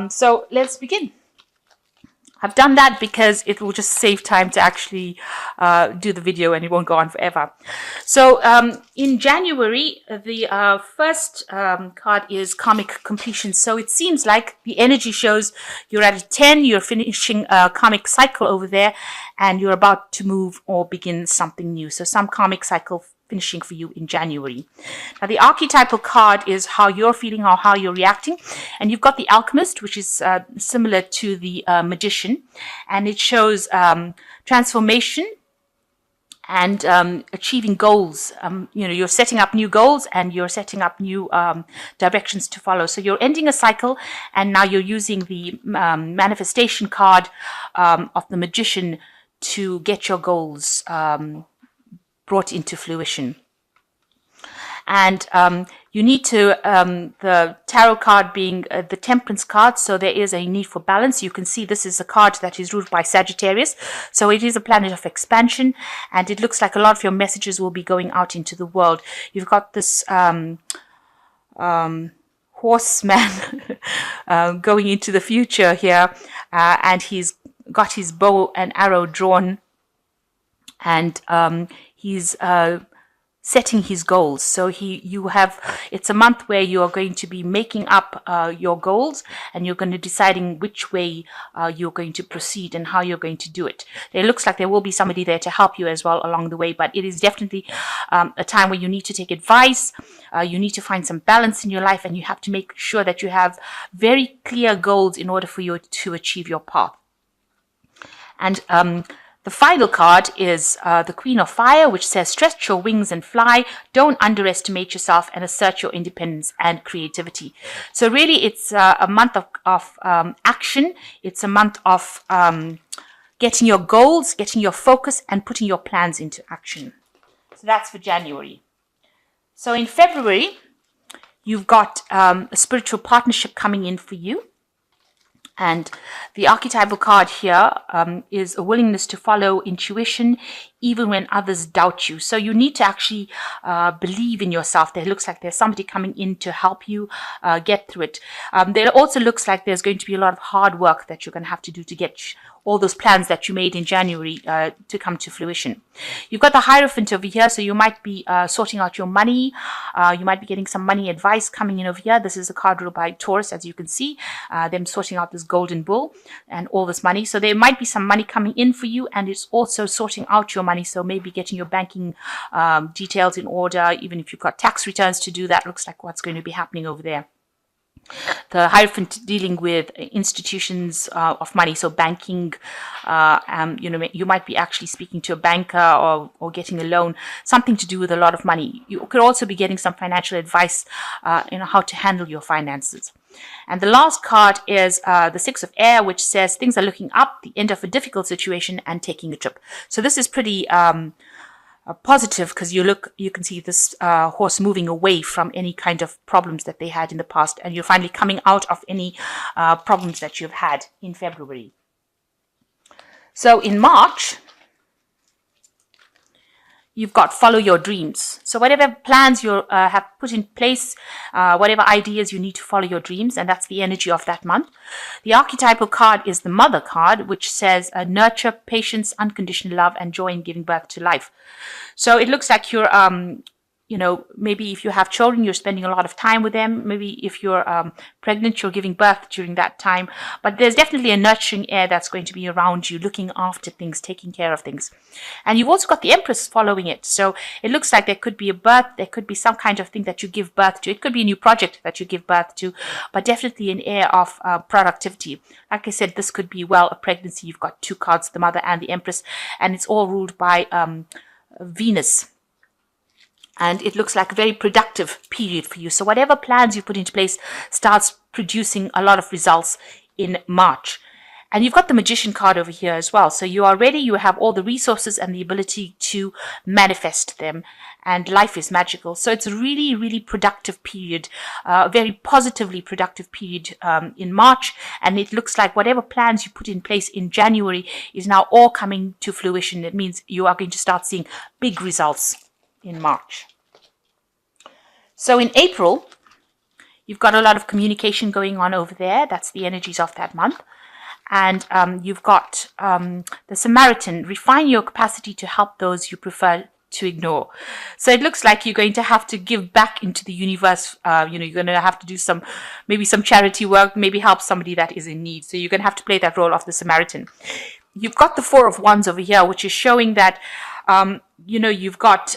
So let's begin. I've done that because it will just save time to actually do the video and it won't go on forever. So in January, the first card is karmic completion. So it seems like the energy shows you're at a 10, you're finishing a karmic cycle over there, and you're about to move or begin something new. So some karmic cycle finishing for you in January. Now, the archetypal card is how you're feeling or how you're reacting. And you've got the Alchemist, which is similar to the Magician. And it shows transformation and achieving goals. You're setting up new goals and you're setting up new directions to follow. So you're ending a cycle, and now you're using the manifestation card of the Magician to get your goals brought into fruition. And you need to, the tarot card being the Temperance card, so there is a need for balance. You can see this is a card that is ruled by Sagittarius, so it is a planet of expansion, and it looks like a lot of your messages will be going out into the world. You've got this horseman going into the future here, and he's got his bow and arrow drawn, and he's setting his goals. So it's a month where you are going to be making up your goals, and you're going to deciding which way you're going to proceed and how you're going to do it. It looks like there will be somebody there to help you as well along the way, but it is definitely a time where you need to take advice. You need to find some balance in your life, and you have to make sure that you have very clear goals in order for you to achieve your path. And the final card is the Queen of Fire, which says, stretch your wings and fly. Don't underestimate yourself and assert your independence and creativity. So really, it's a month of action. It's a month of getting your goals, getting your focus, and putting your plans into action. So that's for January. So in February, you've got a spiritual partnership coming in for you. And the archetypal card here is a willingness to follow intuition even when others doubt you. So you need to actually believe in yourself. There looks like there's somebody coming in to help you get through it. There also looks like there's going to be a lot of hard work that you're going to have to do to get all those plans that you made in January to come to fruition. You've got the Hierophant over here, so you might be sorting out your money. You might be getting some money advice coming in over here. This is a card ruled by Taurus, as you can see, them sorting out this golden bull and all this money. So there might be some money coming in for you, and it's also sorting out your money. So maybe getting your banking details in order, even if you've got tax returns to do, that looks like what's going to be happening over there. The Hierophant dealing with institutions of money, so banking. You might be actually speaking to a banker or getting a loan, something to do with a lot of money. You could also be getting some financial advice, how to handle your finances. And the last card is the Six of Air, which says things are looking up, the end of a difficult situation, and taking a trip. So this is pretty positive, because you can see this horse moving away from any kind of problems that they had in the past, and you're finally coming out of any problems that you've had in February. So in March, you've got follow your dreams. So whatever plans you have put in place, whatever ideas, you need to follow your dreams, and that's the energy of that month. The archetypal card is the Mother card, which says nurture, patience, unconditional love, and joy in giving birth to life. So it looks like you're maybe if you have children, you're spending a lot of time with them. Maybe if you're pregnant, you're giving birth during that time. But there's definitely a nurturing air that's going to be around you, looking after things, taking care of things. And you've also got the Empress following it. So it looks like there could be a birth, there could be some kind of thing that you give birth to. It could be a new project that you give birth to, but definitely an air of productivity. Like I said, this could be, a pregnancy. You've got two cards, the Mother and the Empress, and it's all ruled by Venus. And it looks like a very productive period for you. So whatever plans you put into place starts producing a lot of results in March. And you've got the Magician card over here as well. So you are ready. You have all the resources and the ability to manifest them. And life is magical. So it's a really, really productive period, a very positively productive period in March. And it looks like whatever plans you put in place in January is now all coming to fruition. It means you are going to start seeing big results in March. So in April, You've got a lot of communication going on over there. That's the energies of that month. And you've got the Samaritan. Refine your capacity to help those you prefer to ignore. So it looks like you're going to have to give back into the universe. You're going to have to do maybe some charity work, maybe help somebody that is in need. So you're going to have to play that role of the Samaritan. You've got the Four of Wands over here, which is showing that, you've got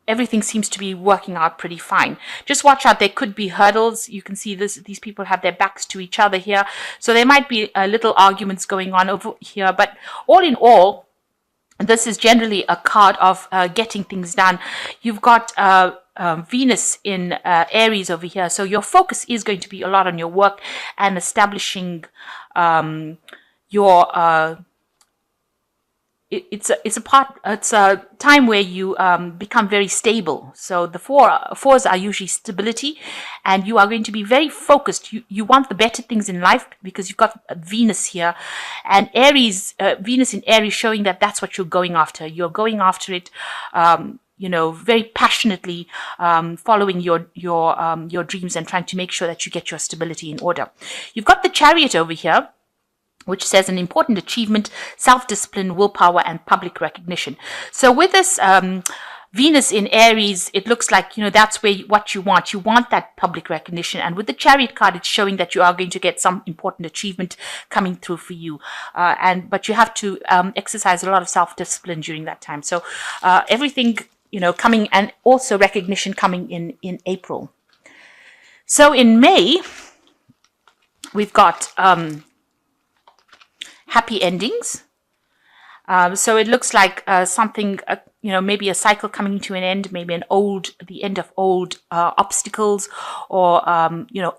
everything seems to be working out pretty fine. Just watch out. There could be hurdles. You can see these people have their backs to each other here. So there might be little arguments going on over here. But all in all, this is generally a card of getting things done. You've got Venus in Aries over here. So your focus is going to be a lot on your work and establishing your it's a time where you become very stable. So the fours are usually stability, and you are going to be very focused. You want the better things in life because you've got Venus here, and Aries, Venus in Aries, showing that that's what you're going after. You're going after it, very passionately, following your dreams and trying to make sure that you get your stability in order. You've got the Chariot over here, which says an important achievement, self-discipline, willpower, and public recognition. So with this Venus in Aries, it looks like, that's what you want. You want that public recognition. And with the Chariot card, it's showing that you are going to get some important achievement coming through for you. But you have to exercise a lot of self-discipline during that time. So everything, coming, and also recognition coming in April. So in May, we've got happy endings. So it looks like something, maybe a cycle coming to an end, maybe the end of old obstacles, or,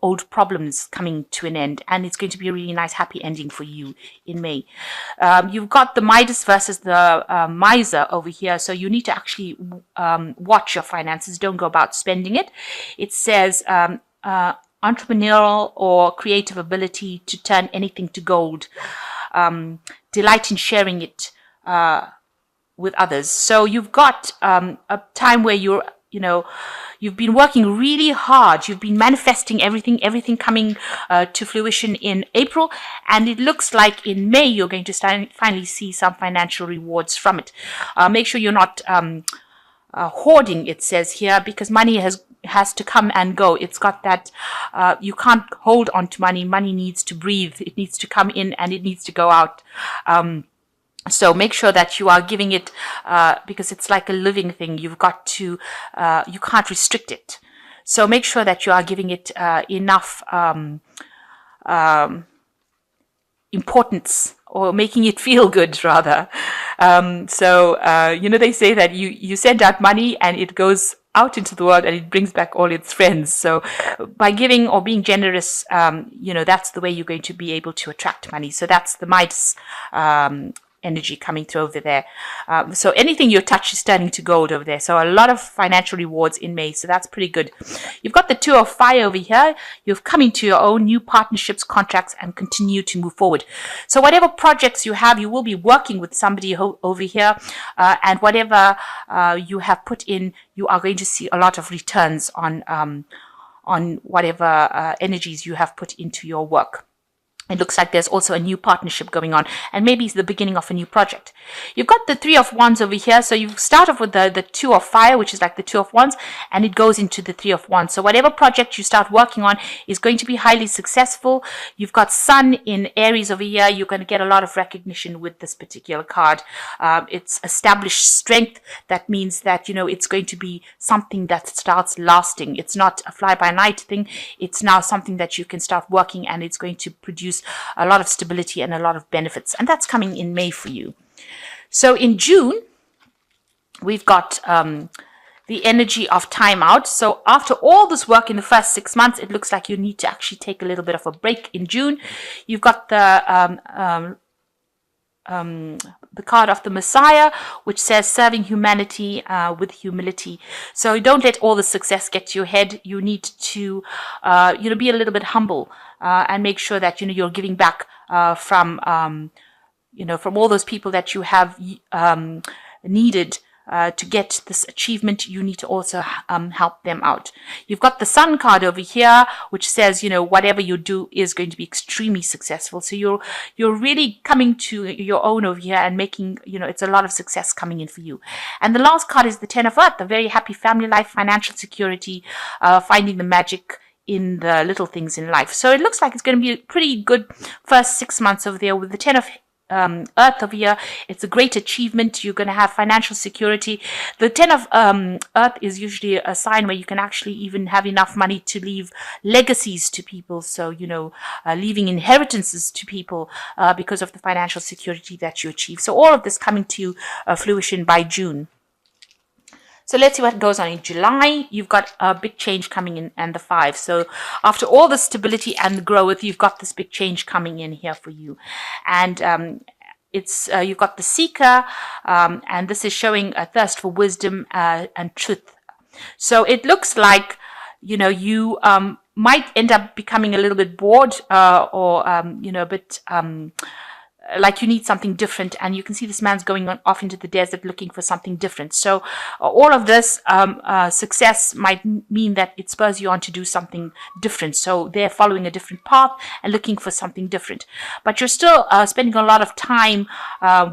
old problems coming to an end. And it's going to be a really nice, happy ending for you in May. You've got the Midas versus the Miser over here. So you need to actually watch your finances. Don't go about spending it. It says entrepreneurial or creative ability to turn anything to gold. Delight in sharing it with others. So you've got a time where you've been working really hard. You've been manifesting everything coming to fruition in April, and it looks like in May you're going to finally see some financial rewards from it. Make sure you're not hoarding, it says here, because money has to come and go. It's got that you can't hold on to money. Money needs to breathe. It needs to come in and it needs to go out. So make sure that you are giving it, because it's like a living thing. You've got to, you can't restrict it. So make sure that you are giving it enough importance, or making it feel good, rather. They say that you send out money and it goes out into the world and it brings back all its friends. So by giving or being generous, that's the way you're going to be able to attract money. So that's the Midas energy coming through over there. So anything you touch is turning to gold over there. So a lot of financial rewards in May. So that's pretty good. You've got the Two of Fire over here. You've come into your own new partnerships, contracts, and continue to move forward. So whatever projects you have, you will be working with somebody over here. And whatever you have put in, you are going to see a lot of returns on whatever energies you have put into your work. It looks like there's also a new partnership going on, and maybe it's the beginning of a new project. You've got the Three of Wands over here. So you start off with the Two of Fire, which is like the Two of Wands, and it goes into the Three of Wands. So whatever project you start working on is going to be highly successful. You've got Sun in Aries over here. You're going to get a lot of recognition with this particular card. It's established strength. That means that, it's going to be something that starts lasting. It's not a fly-by-night thing. It's now something that you can start working, and it's going to produce a lot of stability and a lot of benefits. And that's coming in May for you. So in June, we've got the energy of time out. So after all this work in the first 6 months, it looks like you need to actually take a little bit of a break in June. You've got the card of the Messiah, which says serving humanity with humility. So don't let all the success get to your head. You need to, be a little bit humble and make sure that, you're giving back from all those people that you have needed to get this achievement, you need to also help them out. You've got the Sun card over here, which says, whatever you do is going to be extremely successful. So you're really coming to your own over here and making, it's a lot of success coming in for you. And the last card is the Ten of Earth, a very happy family life, financial security, finding the magic in the little things in life. So it looks like it's going to be a pretty good first 6 months over there with the Ten of Earth over here. It's a great achievement. You're going to have financial security. The Ten of Earth is usually a sign where you can actually even have enough money to leave legacies to people. So, leaving inheritances to people because of the financial security that you achieve. So all of this coming to fruition by June. So let's see what goes on in July. You've got a big change coming in, and the 5. So after all the stability and the growth, you've got this big change coming in here for you. And you've got the Seeker, and this is showing a thirst for wisdom and truth. So it looks like, you might end up becoming a little bit bored or a bit like you need something different, and you can see this man's going off into the desert looking for something different. So all of this success might mean that it spurs you on to do something different. So they're following a different path and looking for something different. But you're still spending a lot of time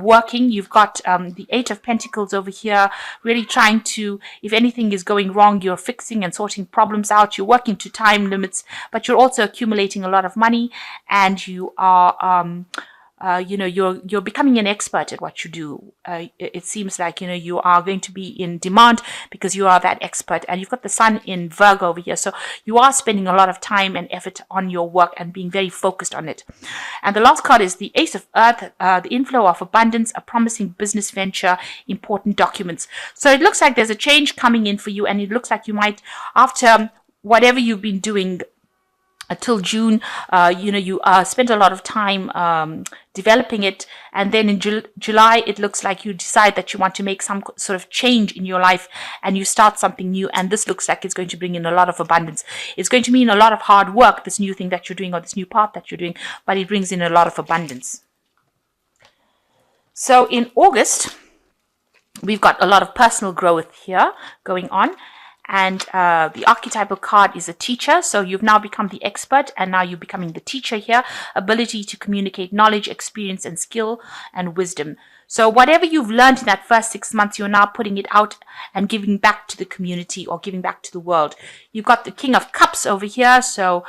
working. You've got the 8 of Pentacles over here, really trying to, if anything is going wrong, you're fixing and sorting problems out. You're working to time limits, but you're also accumulating a lot of money, and you are you're becoming an expert at what you do. It seems like, you are going to be in demand because you are that expert, and you've got the Sun in Virgo over here. So you are spending a lot of time and effort on your work and being very focused on it. And the last card is the Ace of Earth, the inflow of abundance, a promising business venture, important documents. So it looks like there's a change coming in for you, and it looks like you might, after whatever you've been doing till June, you spent a lot of time developing it, and then in July it looks like you decide that you want to make some sort of change in your life, and you start something new, and this looks like it's going to bring in a lot of abundance. It's going to mean a lot of hard work, this new thing that you're doing or this new path that you're doing, but it brings in a lot of abundance. So in August, we've got a lot of personal growth here going on. And the archetypal card is a teacher. So you've now become the expert, and now you're becoming the teacher here. Ability to communicate knowledge, experience, and skill and wisdom. So whatever you've learned in that first 6 months, you're now putting it out and giving back to the community or giving back to the world. You've got the King of Cups over here. So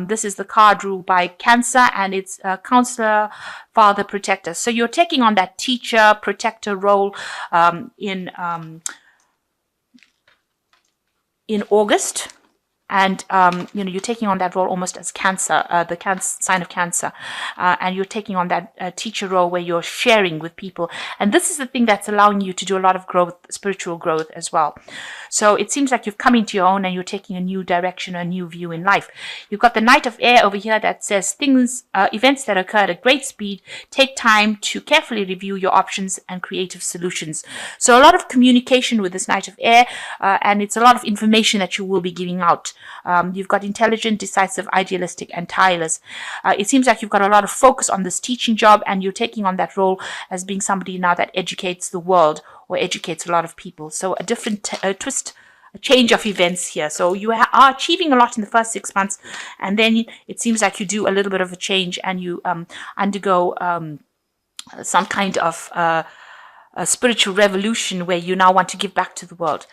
this is the card ruled by Cancer, and it's counselor, father, protector. So you're taking on that teacher, protector role in August, and you're taking on that role almost as Cancer, the sign of Cancer, and you're taking on that teacher role where you're sharing with people, and this is the thing that's allowing you to do a lot of growth, spiritual growth as well. So it seems like you've come into your own, and you're taking a new direction, a new view in life. You've got the Knight of Air over here that says events that occur at great speed. Take time to carefully review your options and creative solutions. So a lot of communication with this Knight of Air, and it's a lot of information that you will be giving out. You've got intelligent, decisive, idealistic, and tireless. It seems like you've got a lot of focus on this teaching job, and you're taking on that role as being somebody now that educates the world or educates a lot of people. So a different twist, a change of events here. So you are achieving a lot in the first 6 months, and then it seems like you do a little bit of a change, and you undergo some kind of a spiritual revolution where you now want to give back to the world.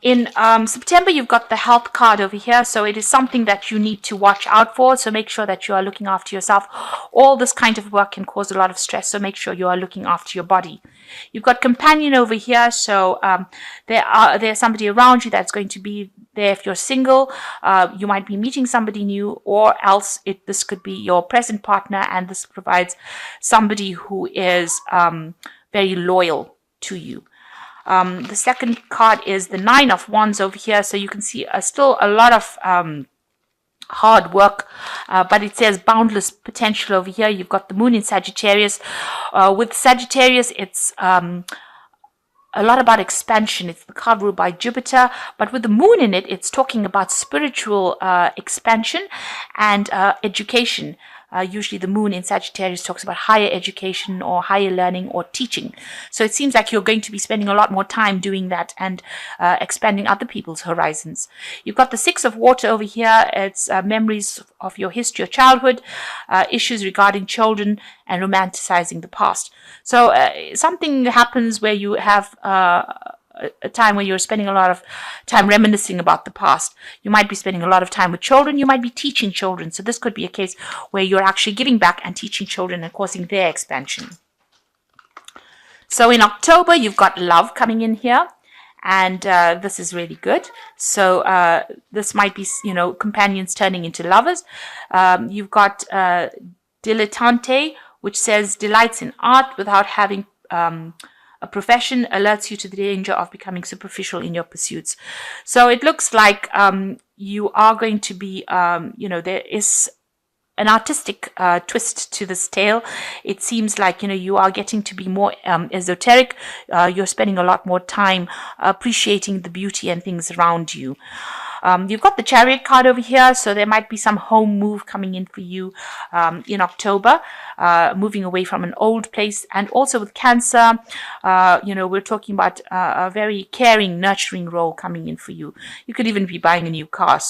In September, you've got the health card over here. So it is something that you need to watch out for. So make sure that you are looking after yourself. All this kind of work can cause a lot of stress. So make sure you are looking after your body. You've got companion over here. So there's somebody around you that's going to be there if you're single. You might be meeting somebody new, or else this could be your present partner. And this provides somebody who is very loyal to you. The second card is the Nine of Wands over here. So you can see still a lot of hard work, but it says boundless potential over here. You've got the Moon in Sagittarius. With Sagittarius, it's a lot about expansion. It's the card ruled by Jupiter, but with the Moon in it, it's talking about spiritual expansion and education. Usually the moon in Sagittarius talks about higher education or higher learning or teaching. So it seems like you're going to be spending a lot more time doing that and expanding other people's horizons. You've got the Six of Water over here. It's memories of your history or childhood, issues regarding children, and romanticizing the past. So something happens where you have a time where you're spending a lot of time reminiscing about the past. You might be spending a lot of time with children. You might be teaching children. So this could be a case where you're actually giving back and teaching children and causing their expansion. So in October, you've got love coming in here. And this is really good. So this might be, companions turning into lovers. You've got dilettante, which says delights in art without having a profession, alerts you to the danger of becoming superficial in your pursuits. So it looks like you are going to be, there is an artistic twist to this tale. It seems like, you are getting to be more esoteric. You're spending a lot more time appreciating the beauty and things around you. You've got the Chariot card over here, so there might be some home move coming in for you in October, moving away from an old place. And also with Cancer, we're talking about a very caring, nurturing role coming in for you. You could even be buying a new car,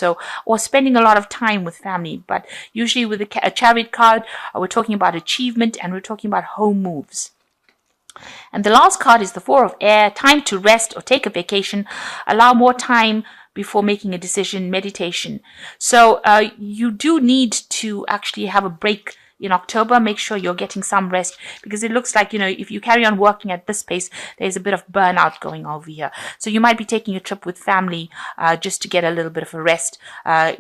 or spending a lot of time with family. But usually with a Chariot card, we're talking about achievement and we're talking about home moves. And the last card is the Four of Air, time to rest or take a vacation, allow more time before making a decision, meditation. So you do need to actually have a break in October. Make sure you're getting some rest, because it looks like, if you carry on working at this pace, there's a bit of burnout going over here. So you might be taking a trip with family just to get a little bit of a rest,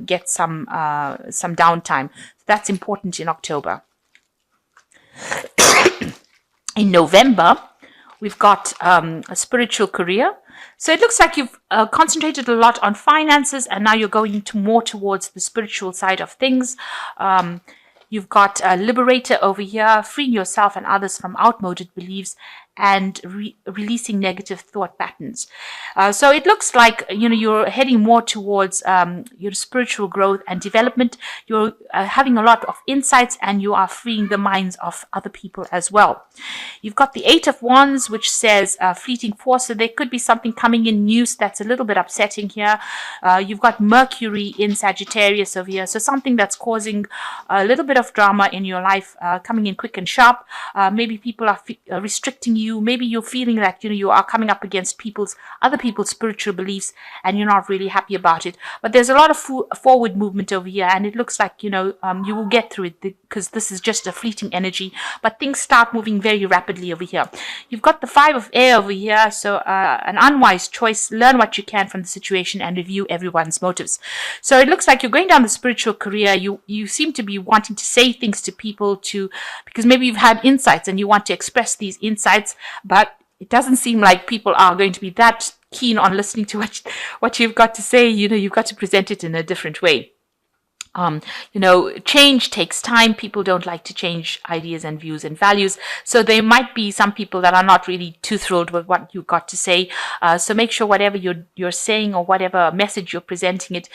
get some downtime. That's important in October. In November, we've got a spiritual career. So it looks like you've concentrated a lot on finances, and now you're going more towards the spiritual side of things. You've got a liberator over here, freeing yourself and others from outmoded beliefs and releasing negative thought patterns. So it looks like, you're heading more towards your spiritual growth and development. You're having a lot of insights, and you are freeing the minds of other people as well. You've got the Eight of Wands, which says fleeting force. So there could be something coming in news that's a little bit upsetting here. You've got Mercury in Sagittarius over here. So something that's causing a little bit of drama in your life, coming in quick and sharp. Maybe people are restricting you. Maybe you're feeling like, you are coming up against other people's spiritual beliefs, and you're not really happy about it. But there's a lot of forward movement over here, and it looks like, you will get through it, because this is just a fleeting energy. But things start moving very rapidly over here. You've got the Five of Air over here, so an unwise choice. Learn what you can from the situation and review everyone's motives. So it looks like you're going down the spiritual career. You seem to be wanting to say things to people because maybe you've had insights and you want to express these insights, but it doesn't seem like people are going to be that keen on listening to what you've got to say. You've got to present it in a different way. Change takes time. People don't like to change ideas and views and values. So there might be some people that are not really too thrilled with what you've got to say. So make sure whatever you're saying or whatever message you're presenting it,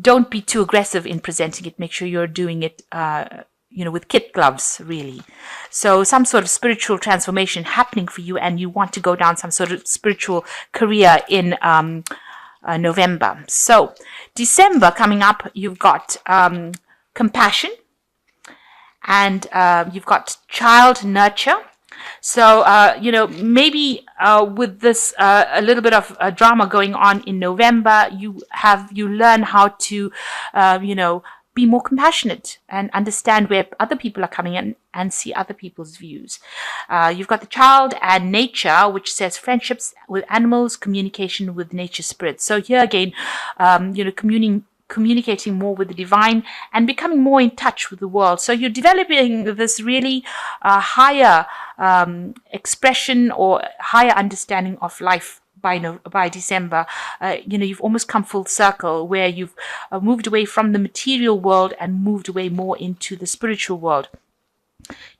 don't be too aggressive in presenting it. Make sure you're doing it, with kid gloves, really. So some sort of spiritual transformation happening for you, and you want to go down some sort of spiritual career in November. So December coming up, you've got compassion, and you've got child nurture. So, maybe with this a little bit of drama going on in November, you learn how to, be more compassionate and understand where other people are coming in and see other people's views. You've got the child and nature, which says friendships with animals, communication with nature spirits. So here again, communicating more with the divine and becoming more in touch with the world. So you're developing this really higher expression or higher understanding of life by December. You've almost come full circle, where you've moved away from the material world and moved away more into the spiritual world.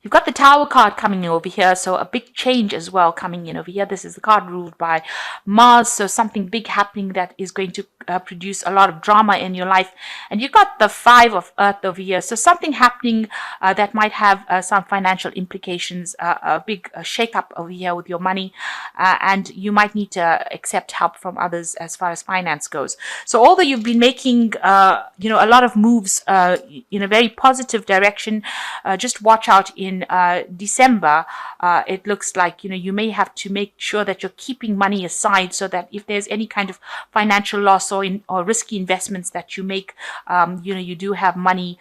You've got the Tower card coming in over here, so a big change as well coming in over here. This is the card ruled by Mars, so something big happening that is going to produce a lot of drama in your life. And you've got the Five of Earth over here, so something happening that might have some financial implications, a big shake-up over here with your money, and you might need to accept help from others as far as finance goes. So although you've been making a lot of moves in a very positive direction, just watch out in December. It looks like you may have to make sure that you're keeping money aside, so that if there's any kind of financial loss or risky investments that you make, you do have money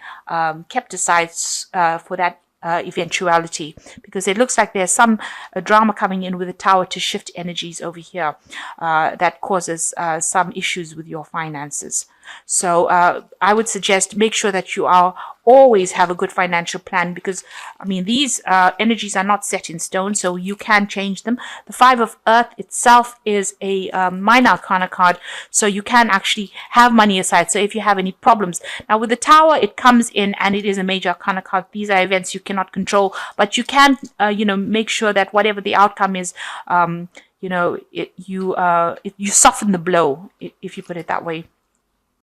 kept aside for that eventuality, because it looks like there's some drama coming in with the Tower to shift energies over here that causes some issues with your finances. So I would suggest make sure that you always have a good financial plan, because these energies are not set in stone, so you can change them. The Five of Earth itself is a minor arcana card, so you can actually have money aside. So if you have any problems, now with the Tower, it comes in and it is a major arcana card. These are events you cannot control, but you can make sure that whatever the outcome is, you soften the blow, if you put it that way.